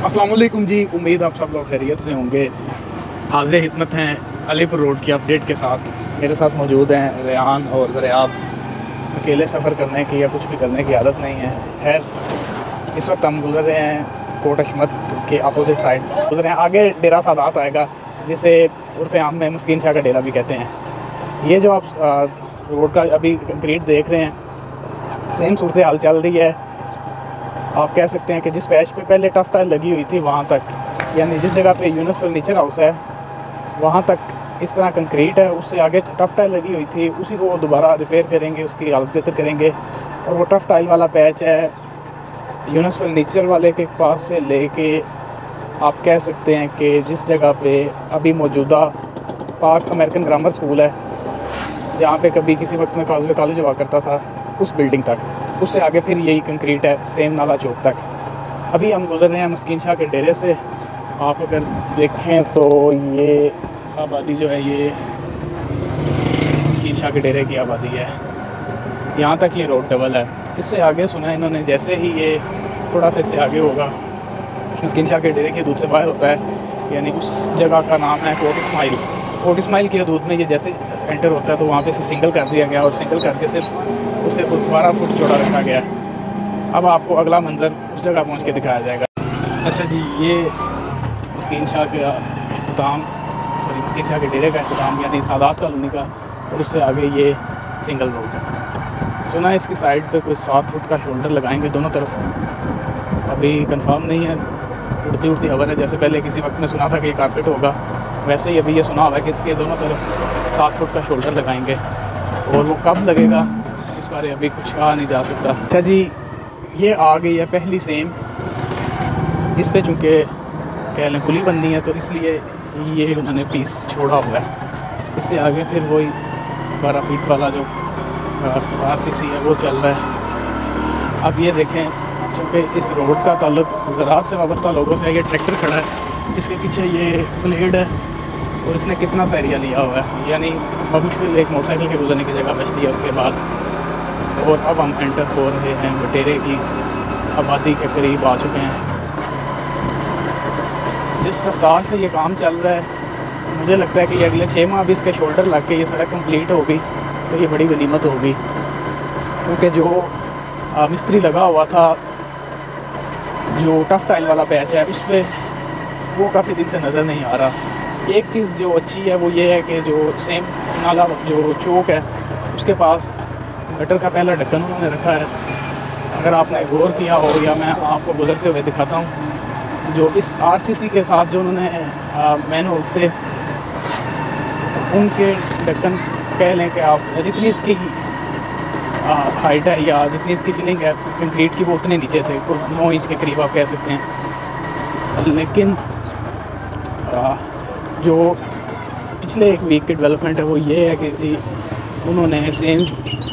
अस्सलाम वालेकुम जी, उम्मीद आप सब लोग खैरियत से होंगे। हाज़िर खिदमत हैं अलीपुर रोड की अपडेट के साथ। मेरे साथ मौजूद हैं रेहान और ज़रियाब। अकेले सफ़र करने की या कुछ भी करने की आदत नहीं है। खैर, इस वक्त हम गुज़र रहे हैं कोट अशमत के अपोजिट साइड गुज़र रहे हैं। आगे डेरा सादात आएगा, जिसे उर्फ़ आम में मस्कीन शाह का डेरा भी कहते हैं। ये जो आप रोड का अभी कंक्रीट देख रहे हैं, सेम सूरत हाल चल रही है। आप कह सकते हैं कि जिस पैच पे पहले टफ टाइल लगी हुई थी वहाँ तक, यानी जिस जगह पे यूनुस फर्नीचर हाउस है वहाँ तक इस तरह कंक्रीट है। उससे आगे टफ टाइल लगी हुई थी, उसी को वो दोबारा रिपेयर करेंगे, उसकी हालत बेहतर करेंगे। और वो टफ टाइल वाला पैच है यूनुस फर्नीचर वाले के पास से लेके आप कह सकते हैं कि जिस जगह पे अभी मौजूदा पाक अमेरिकन ग्रामर स्कूल है, जहाँ पे कभी किसी वक्त में काजवे कॉलेज हुआ करता था, उस बिल्डिंग तक, उससे आगे फिर यही कंक्रीट है सेम नाला चौक तक। अभी हम गुज़र रहे हैं मस्कीन शाह के डेरे से। आप अगर देखें तो ये आबादी जो है ये मस्कीन शाह के डेरे की आबादी है। यहाँ तक ये रोड डबल है। इससे आगे सुना है इन्होंने, जैसे ही ये थोड़ा सा इससे आगे होगा मस्कीन शाह के डेरे की हदूद से बाहर होता है, यानी उस जगह का नाम है कोट इस्माइल। कोट इस्माइल की हदूद में ये जैसे एंटर होता है तो वहाँ पे से सिंगल कर दिया गया और सिंगल करके सिर्फ उसे 12 फुट चौड़ा रखा गया है। अब आपको अगला मंजर उस जगह पहुँच के दिखाया जाएगा। अच्छा जी, ये मस्कीन शाह का अख्ताम, मस्कीन शाह के डेरे का अख्ताम यानी सादात कॉलोनी का, और उससे आगे ये सिंगल रोड है। सुना है इसकी साइड पे कोई 7 फुट का शोल्डर लगाएंगे दोनों तरफ। अभी कंफर्म नहीं है, उड़ती उड़ती खबर है। जैसे पहले किसी वक्त में सुना था कि ये कारपेट होगा, वैसे ही अभी ये सुना हुआ है कि इसके दोनों तरफ 7 फुट का शोल्डर लगाएंगे। और वो कब लगेगा इस बारे अभी कुछ कहा नहीं जा सकता। अच्छा जी, ये आ गई है पहली सेम। इस पे चूँकि कह लें पुली बननी है तो इसलिए ये उन्होंने पीस छोड़ा हुआ है। इससे आगे फिर वही 12 फीट वाला जो RCC है वो चल रहा है। अब ये देखें, चूँकि इस रोड का ताल्लुक ज़राअत से वाबस्ता लोगों से, ये ट्रैक्टर खड़ा है, इसके पीछे ये ब्लेड है और इसने कितना सा एरिया लिया हुआ है, यानी मुश्किल एक मोटरसाइकिल के गुजरने की जगह बचती है उसके बाद। और अब हम एंटर हो रहे हैं बटेरे की आबादी के करीब आ चुके हैं। जिस रफ्तार से ये काम चल रहा है, मुझे लगता है कि ये अगले 6 माह भी इसके शोल्डर लग के ये सड़क कंप्लीट होगी तो ये बड़ी गनीमत होगी। क्योंकि जो मिस्त्री लगा हुआ था, जो टफ टाइल वाला पैच है, उस पर वो काफ़ी दिन से नज़र नहीं आ रहा। एक चीज़ जो अच्छी है वो ये है कि जो सेम नाला जो चौक है उसके पास गटर का पहला ढक्कन उन्होंने रखा है। अगर आपने गौर किया हो, या मैं आपको गुजरते हुए दिखाता हूँ, जो इस RCC के साथ जो उन्होंने मैनुअल से उनके ढक्कन कह लें कि आप जितनी इसकी हाइट है या जितनी इसकी फिलिंग है कंक्रीट की वो उतने नीचे थे, 9 इंच के करीब आप कह सकते हैं। लेकिन जो पिछले 1 वीक की डेवलपमेंट है वो ये है कि जी उन्होंने सेम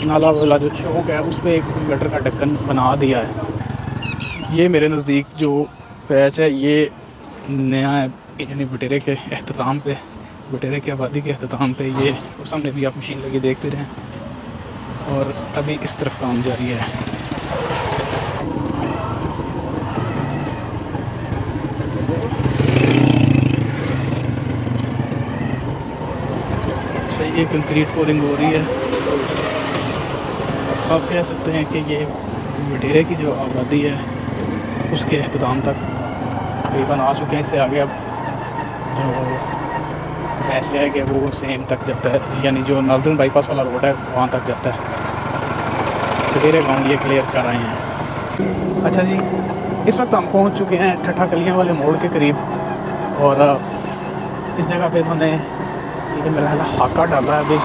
नाला वाला जो चौक है उस पर एक गटर का ढक्कन बना दिया है। ये मेरे नज़दीक जो पैच है ये नया है, यानी बटेरे के अख्ताम पे, बटेरे की आबादी के अख्ताम पे। ये उस सामने भी आप मशीन लगी देखते रहें, और अभी इस तरफ काम जारी है। अच्छा, ये कंक्रीट पोरिंग हो रही है। आप कह सकते हैं कि ये बटेरे की जो आबादी है उसके अख्ताम तक तकरीबन आ चुके हैं। इससे आगे अब जो पैच है कि वो सेम तक जाता है, यानी जो नॉर्दर्न बाईपास वाला रोड है वहाँ तक जाता है। बटेरे गाँव ये क्लियर कर रहे हैं। अच्छा जी, इस वक्त हम पहुँच चुके हैं ठट्ठा कलियाँ वाले मोड़ के करीब, और इस जगह पे उन्होंने ये मेरा हाका डाला है। अभी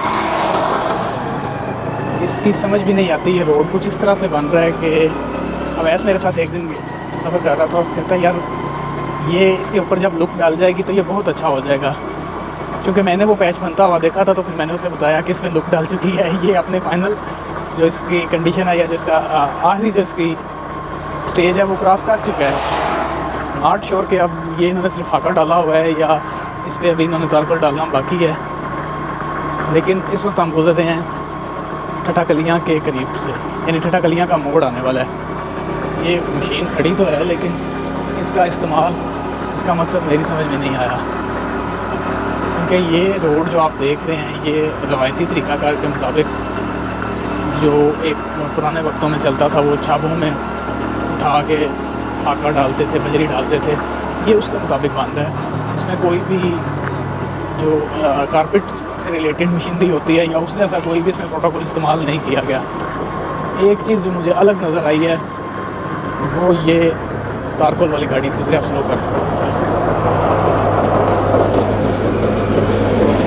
इसकी समझ भी नहीं आती, ये रोड कुछ इस तरह से बन रहा है कि अवैस मेरे साथ एक दिन सफ़र कर रहा था और कहता है यार ये इसके ऊपर जब लुक डाल जाएगी तो ये बहुत अच्छा हो जाएगा। क्योंकि मैंने वो पैच बनता हुआ देखा था तो फिर मैंने उसे बताया कि इसमें लुक डाल चुकी है, ये अपने फाइनल जो इसकी कंडीशन है या जो इसका आखिरी जो इसकी स्टेज है वो क्रॉस कर चुका है। नॉट श्योर कि अब ये इन्होंने सिर्फ हाका डाला हुआ है या इस पर अभी इन्होंने तार पर डालना बाकी है। लेकिन इस वक्त हम गुजर रहे हैं ठट्ठा कलियाँ के करीब से, यानी ठट्ठा कलियाँ का मोड़ आने वाला है। ये मशीन खड़ी तो है लेकिन इस इसका इस्तेमाल, इसका मकसद मेरी समझ में नहीं आया, क्योंकि ये रोड जो आप देख रहे हैं ये रवायती तरीक़ाकार के मुताबिक जो एक पुराने वक्तों में चलता था, वो छाबों में उठा के फाका डालते थे, बजरी डालते थे, ये उसके मुताबिक बन रहा है। इसमें कोई भी जो कारपेट से रिलेटेड मशीनरी होती है या उस जैसा कोई भी इसमें प्रोटोकॉल इस्तेमाल नहीं किया गया। एक चीज़ जो मुझे अलग नज़र आई है वो ये तारकोल वाली गाड़ी थी। ज़रा स्लो कर,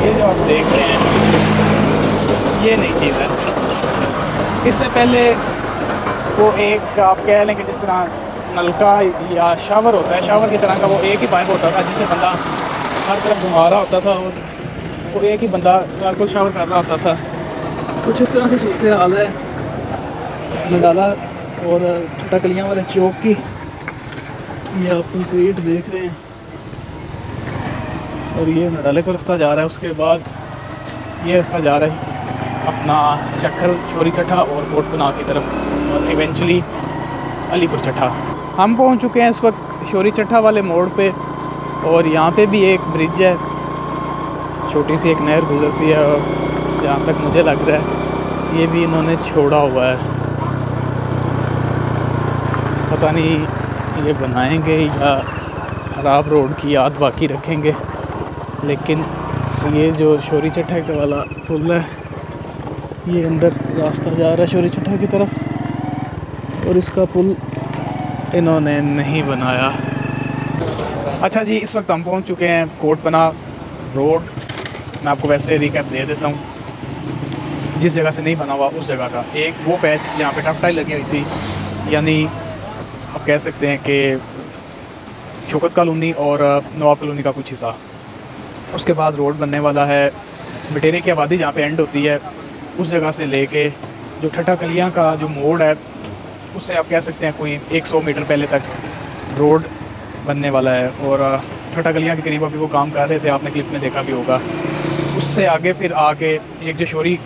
ये जो आप देख रहे हैं ये नई चीज़ है। इससे पहले वो एक आप कह लें कि जिस तरह नलका या शावर होता है, शावर की तरह का वो एक ही पाइप होता था जिसे बंदा हर तरफ घुमा रहा होता था और वो एक ही बंदा तारकोल शावर कर रहा होता था। कुछ इस तरह से सूरत हाल है नडाला और टकलियाँ वाले चौक की। ये आप कंक्रीट देख रहे हैं और ये नडाले का रास्ता जा रहा है। उसके बाद ये रास्ता जा रहा है अपना चक्कर शोरी चट्ठा और कोट पनाह की तरफ और इवेंचुअली अलीपुर चट्ठा। हम पहुंच चुके हैं इस वक्त शोरी चट्ठा वाले मोड़ पे और यहाँ पे भी एक ब्रिज है, छोटी सी एक नहर गुजरती है और जहाँ तक मुझे लग रहा है ये भी इन्होंने छोड़ा हुआ है। पता नहीं ये बनाएंगे या खराब रोड की याद बाकी रखेंगे, लेकिन ये जो शोरी चट्ठा के वाला पुल है ये अंदर रास्ता जा रहा है शोरी चट्ठा की तरफ और इसका पुल इन्होंने नहीं बनाया। अच्छा जी, इस वक्त हम पहुंच चुके हैं कोट पनाह रोड। मैं आपको वैसे रिकैप दे देता हूं जिस जगह से नहीं बना हुआ उस जगह का। एक वो पैच जहाँ पे टफटाई लगी हुई थी, यानी आप कह सकते हैं कि शौकत कॉलोनी और नवाब कॉलोनी का कुछ हिस्सा। उसके बाद रोड बनने वाला है बटेरे की आबादी जहाँ पे एंड होती है, उस जगह से लेके जो ठट्टा कलियाँ का जो मोड़ है उससे आप कह सकते हैं कोई 100 मीटर पहले तक रोड बनने वाला है। और ठट्टा कलियाँ के करीब अभी वो काम कर रहे थे, आपने क्लिप में देखा भी होगा। उससे आगे फिर आके एक जो शोरी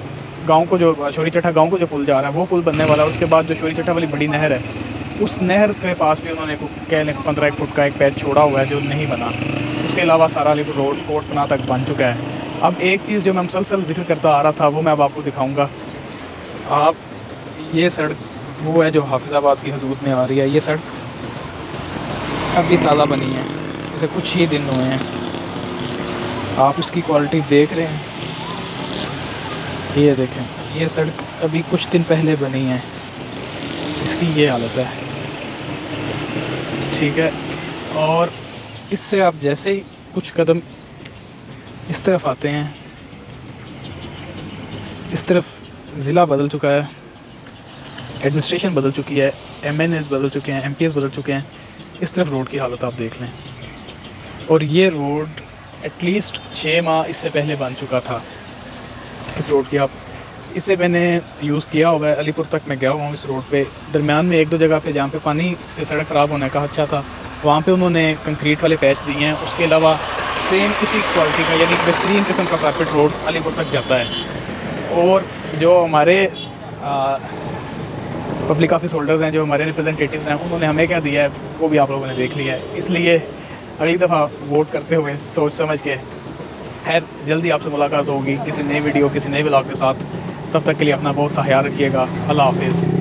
गांव को जो शोरी चट्ठा गांव को जो पुल जा रहा है वो पुल बनने वाला है। उसके बाद जो शोरी चट्ठा वाली बड़ी नहर है उस नहर के पास भी उन्होंने कह लें 15 फुट का एक पैच छोड़ा हुआ है जो नहीं बना। उसके अलावा सारा अलीपुर रोड कोट पनाह तक बन चुका है। अब एक चीज़ जो मैं मुसलसल जिक्र करता आ रहा था वो मैं अब आपको दिखाऊंगा। आप ये सड़क वो है जो हाफिज़ाबाद की हदूद में आ रही है। ये सड़क अभी ताज़ा बनी है, इसे कुछ ही दिन हुए हैं। आप इसकी क्वालिटी देख रहे हैं, ये देखें, ये सड़क अभी कुछ दिन पहले बनी है, इसकी ये हालत है, ठीक है। और इससे आप जैसे ही कुछ कदम इस तरफ आते हैं, इस तरफ ज़िला बदल चुका है, एडमिनिस्ट्रेशन बदल चुकी है, MNAs बदल चुके हैं, MPs बदल चुके हैं। इस तरफ रोड की हालत आप देख लें। और ये रोड एटलीस्ट 6 माह इससे पहले बन चुका था। इस रोड की आप इसे मैंने यूज़ किया हुआ है, अलीपुर तक मैं गया हुआ हूँ इस रोड पे। दरमियान में एक दो जगह पे जहाँ पे पानी से सड़क ख़राब होने का अच्छा था वहाँ पे उन्होंने कंक्रीट वाले पैच दिए हैं। उसके अलावा सेम इसी क्वालिटी का यानी बेहतरीन किस्म का कारपेट रोड अलीपुर तक जाता है। और जो हमारे पब्लिक ऑफिस होल्डर्स हैं, जो हमारे रिप्रेजेंटेटिव्स हैं, उन्होंने हमें क्या दिया है वो भी आप लोगों ने देख लिया है। इसलिए अगली दफ़ा वोट करते हुए सोच समझ के, खैर जल्दी आपसे मुलाकात होगी किसी नई वीडियो किसी नए व्लॉग के साथ। तब तक के लिए अपना बहुत सा ख्याल रखिएगा। अल्लाह हाफिज़।